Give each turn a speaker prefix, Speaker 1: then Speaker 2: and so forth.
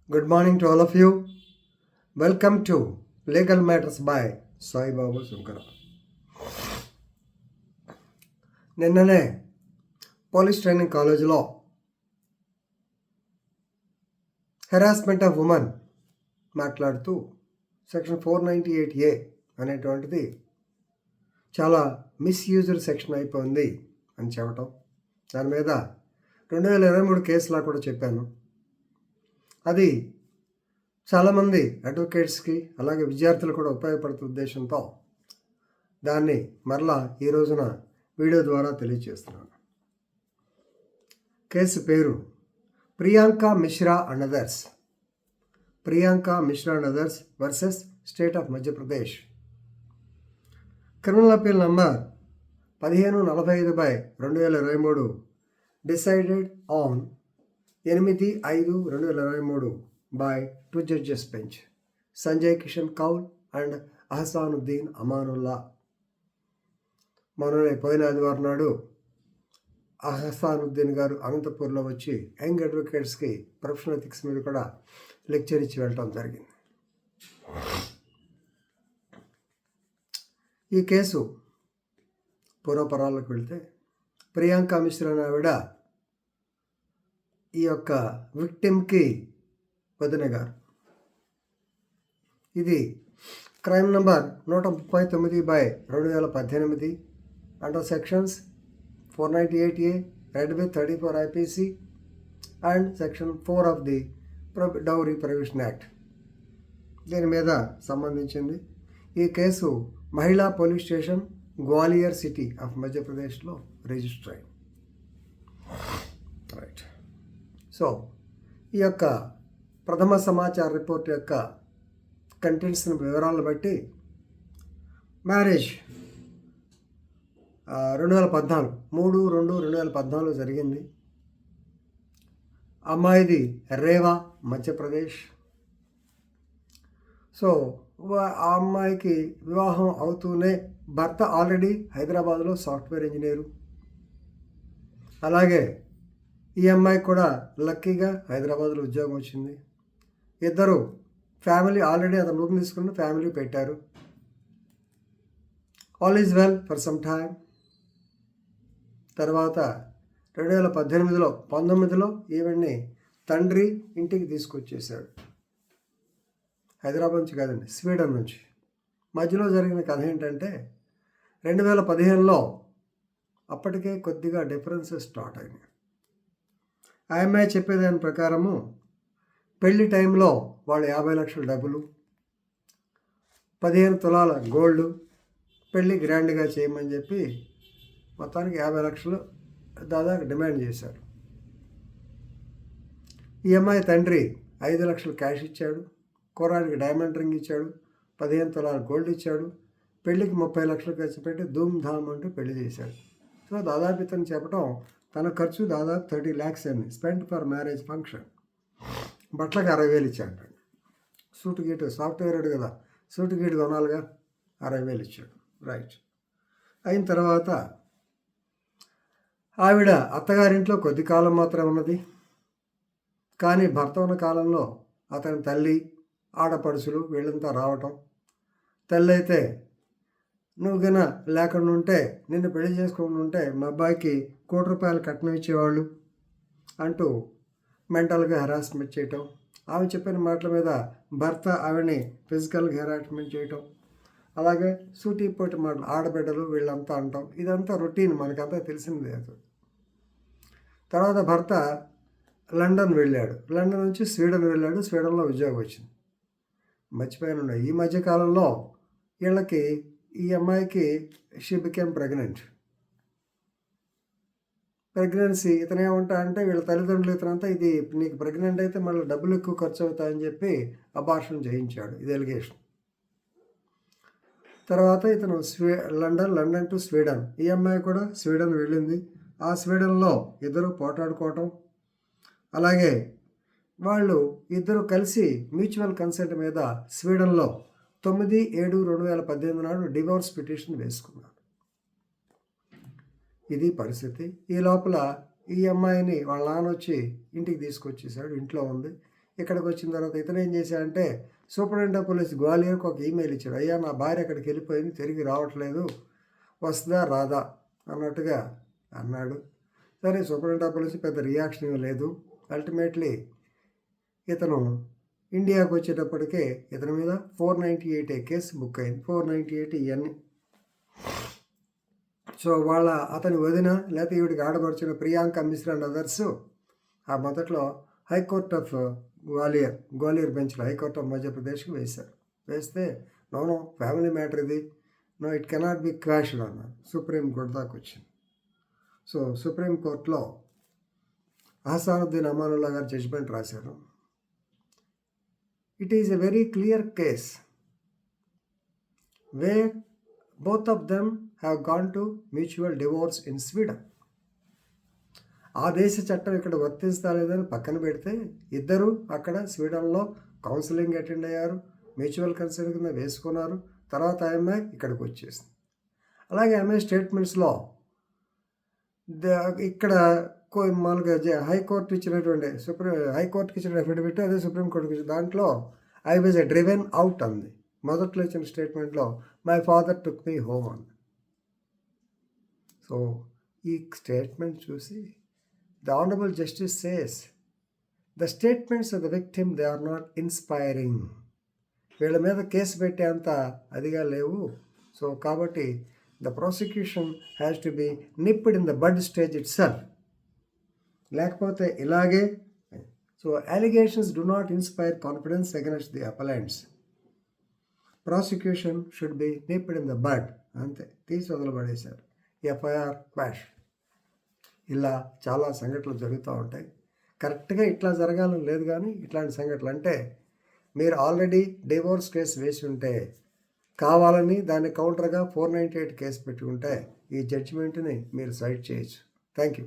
Speaker 1: Good morning to all of you. Welcome to Legal Matters by Sai Babu Sunkara. నిన్ననే police training కాలేజీలో harassment of women మాట్లాడుతూ section 498A అనేటువంటిది చాలా misused section అయిపోయింది అని చెప్పటం, దాని మీద 2023 కేసులా కూడా చెప్పాను. అది చాలామంది అడ్వకేట్స్కి అలాగే విద్యార్థులు కూడా ఉపయోగపడుతున్న ఉద్దేశంతో దాన్ని మరలా ఈ రోజున వీడియో ద్వారా తెలియజేస్తున్నాను. కేసు పేరు Priyanka Mishra and others. Priyanka Mishra and others versus state of Madhya Pradesh. Criminal appeal number 1545/2023 decided on 8/5/2023 by 2 judges bench, Sanjay Kishan Kaul and Ahsanuddin Amanullah. మొన్ననే పోయిన ఆదివారం నాడు అహసానుద్దీన్ గారు అనంతపూర్లో వచ్చి యంగ్ అడ్వకేట్స్కి ప్రొఫెషనల్ ఎథిక్స్ మీద కూడా లెక్చర్ ఇచ్చి వెళ్ళటం జరిగింది. ఈ కేసు పూర్వపరాలకు వెళ్తే ప్రియాంక మిశ్రా అనే ఆవిడ ఈ యొక్క విక్టిమ్కి వదిన గారు. ఇది crime number 139/2018 under sections 498A red with 34 IPC and section 4 of the dowry prohibition act దీని మీద సంబంధించింది. ఈ కేసు మహిళా police station Gwalior city of మధ్యప్రదేశ్లో రిజిస్టర్ అయింది. రైట్. సో ఈ యొక్క ప్రథమ సమాచార రిపోర్ట్ యొక్క కంటెంట్స్ వివరాలను బట్టి మ్యారేజ్ 2014 3/2/2014 జరిగింది. అమ్మాయిది రేవా మధ్యప్రదేశ్. సో ఆ అమ్మాయికి వివాహం అవుతూనే భర్త ఆల్రెడీ హైదరాబాద్లో సాఫ్ట్వేర్ ఇంజనీరు. అలాగే ఈ అమ్మాయి కూడా లక్కీగా హైదరాబాద్లో ఉద్యోగం వచ్చింది. ఇద్దరు ఫ్యామిలీ ఆల్రెడీ అతను రూమ్ తీసుకుని ఫ్యామిలీ పెట్టారు. All is well for some time. తర్వాత 2019లో ఈవెన్ని తండ్రి ఇంటికి తీసుకొచ్చేసాడు. హైదరాబాద్ నుంచి కాదండి, స్వీడన్ నుంచి. మధ్యలో జరిగిన కథ ఏంటంటే 2015లో అప్పటికే కొద్దిగా డిఫరెన్సెస్ స్టార్ట్ అయినాయి. ఆ అమ్మాయి చెప్పేదాని ప్రకారము పెళ్లి టైంలో వాళ్ళు 50 లక్షల డబ్బులు, 15 తులాల గోల్డ్ పెళ్ళి గ్రాండ్గా చేయమని చెప్పి మొత్తానికి 50 లక్షలు దాదాపు డిమాండ్ చేశారు. ఈ అమ్మాయి తండ్రి 5 లక్షలు క్యాష్ ఇచ్చాడు, కుర్రాడికి డైమండ్ రింగ్ ఇచ్చాడు, 15 తులాల గోల్డ్ ఇచ్చాడు, పెళ్ళికి 30 లక్షలు ఖర్చు పెట్టి ధూమ్ ధామ్ అంటూ పెళ్లి చేశాడు. సో దాదాపు ఇతను చెప్పడం తన ఖర్చు దాదాపు 30 lakhs అయింది స్పెంట్ ఫర్ మ్యారేజ్ ఫంక్షన్. బట్టలకు 60,000 ఇచ్చాడు. సూటు గీటు సాఫ్ట్వేర్ కదా, సూటు గీటు కొనాలిగా, 60,000 ఇచ్చాడు. రైట్. అయిన తర్వాత ఆవిడ అత్తగారింట్లో కొద్ది కాలం మాత్రం ఉన్నది. కానీ భర్త ఉన్న కాలంలో అతని తల్లి ఆడపడుచులు వీళ్ళంతా రావటం. తల్లి అయితే నువ్వు గన లేకుండా ఉంటే, నిన్ను పెళ్లి చేసుకోకుండా ఉంటే మా అబ్బాయికి 1 కోటి రూపాయలు కట్నం ఇచ్చేవాళ్ళు అంటూ మెంటల్గా హెరాస్మెంట్ చేయటం. ఆమె చెప్పిన మాటల మీద భర్త ఆవిడని ఫిజికల్గా హెరాస్మెంట్ చేయటం. అలాగే సూటిపోటి మాటలు ఆడబిడ్డలు వీళ్ళంతా అంటాం. ఇదంతా రొటీన్, మనకంతా తెలిసిందే. తర్వాత భర్త లండన్ వెళ్ళాడు. లండన్ నుంచి స్వీడన్ వెళ్ళాడు. స్వీడన్లో ఉద్యోగం వచ్చింది. మర్చిపోయాను, ఈ మధ్యకాలంలో వీళ్ళకి ఈ అమ్మాయికి షీ బికేమ్ ప్రెగ్నెన్సీ. ఇతను ఏమంటా అంటే వీళ్ళ తల్లిదండ్రులు ఇతనంతా ఇది నీకు ప్రెగ్నెంట్ అయితే మళ్ళీ డబ్బులు ఎక్కువ ఖర్చు అవుతాయని చెప్పి అబార్షన్ చేయించాడు. ఇది ఎలిగేషన్. తర్వాత ఇతను లండన్ టు స్వీడన్. ఈ అమ్మాయి కూడా స్వీడన్ వెళ్ళింది. ఆ స్వీడన్లో ఇద్దరు పోటాడుకోవటం. అలాగే వాళ్ళు ఇద్దరు కలిసి మ్యూచువల్ కన్సెంట్ మీద స్వీడన్లో 9/7/2018 నాడు డివోర్స్ పిటిషన్ వేసుకున్నారు. ఇది పరిస్థితి. ఈ లోపల ఈ అమ్మాయిని వాళ్ళ నాన్న వచ్చి ఇంటికి తీసుకొచ్చేసాడు. ఇంట్లో ఉంది. ఇక్కడికి వచ్చిన తర్వాత ఇతను ఏం చేశాడంటే సూపరింటెండెంట్ ఆఫ్ పోలీస్ గ్వాలియర్కి ఒక ఈమెయిల్ ఇచ్చాడు. అయ్యా, నా భార్య అక్కడికి వెళ్ళిపోయింది, తిరిగి రావట్లేదు, వస్తుందా రాదా అన్నట్టుగా అన్నాడు. సరే, సూపరింటెండెంట్ ఆఫ్ పోలీస్ పెద్ద రియాక్షన్ ఇవ్వలేదు. అల్టిమేట్లీ ఇతను ఇండియాకు వచ్చేటప్పటికే ఇతని మీద 498 కేసు బుక్ అయింది. 498 ఇవన్నీ. సో అతని వదిన లేకపోతే ఈవిడికి ఆడపడుచిన ప్రియాంక మిశ్రా అండ్ అదర్స్ ఆ మొదట్లో హైకోర్ట్ ఆఫ్ గ్వాలియర్ బెంచ్లో హైకోర్ట్ ఆఫ్ మధ్యప్రదేశ్కి వేశారు. వేస్తే నో ఫ్యామిలీ మ్యాటర్ ఇది, నో ఇట్ కెనాట్ బి క్వాష్డ్ అన్నారు. సుప్రీం కోర్టు దాకా వచ్చింది. సో సుప్రీంకోర్టులో అహసానుద్దీన్ అమానుల్లా గారు జడ్జిమెంట్ రాశారు. It is a very clear case where both of them have gone to mutual divorce in Sweden. ఆ దేశ చట్టం ఇక్కడ వర్తిస్తా లేదని పక్కన పెడితే ఇద్దరు అక్కడ స్వీడన్లో కౌన్సిలింగ్ అటెండ్ అయ్యారు, మ్యూచువల్ కన్సెంట్ కింద వేసుకున్నారు. తర్వాత ఆమె ఇక్కడికి వచ్చేసింది. అలాగే ఆమె స్టేట్మెంట్స్లో ఇక్కడ మామూలుగా హైకోర్టు ఇచ్చినటువంటి హైకోర్టుకి ఇచ్చిన అఫిడవిట్, అదే సుప్రీంకోర్టుకి ఇచ్చిన దాంట్లో I was a driven out అంది. మొదట్లో ఇచ్చిన స్టేట్మెంట్లో my father took me home అంది. సో ఈ స్టేట్మెంట్ చూసి the honourable justice says the statements of the victim they are not inspiring. వీళ్ళ మీద కేసు పెట్టేంత అదిగా లేవు. సో కాబట్టి the prosecution has to be nipped in the bud stage itself. లేకపోతే ఇలాగే so allegations do not inspire confidence against the appellants. Prosecution should B nipped in the బడ్. అంతే, తీసి వదలబడేశారు. FIR quash. ఇలా చాలా సంఘటనలు జరుగుతూ ఉంటాయి. కరెక్ట్గా ఇట్లా జరగాలని లేదు, కానీ ఇట్లాంటి సంఘటనలు అంటే మీరు ఆల్రెడీ డివోర్స్ కేసు వేసి ఉంటే కావాలని దాన్ని కౌంటర్గా 498 కేసు పెట్టుకుంటే ఈ జడ్జిమెంట్ని మీరు సైడ్ చేయొచ్చు. Thank you.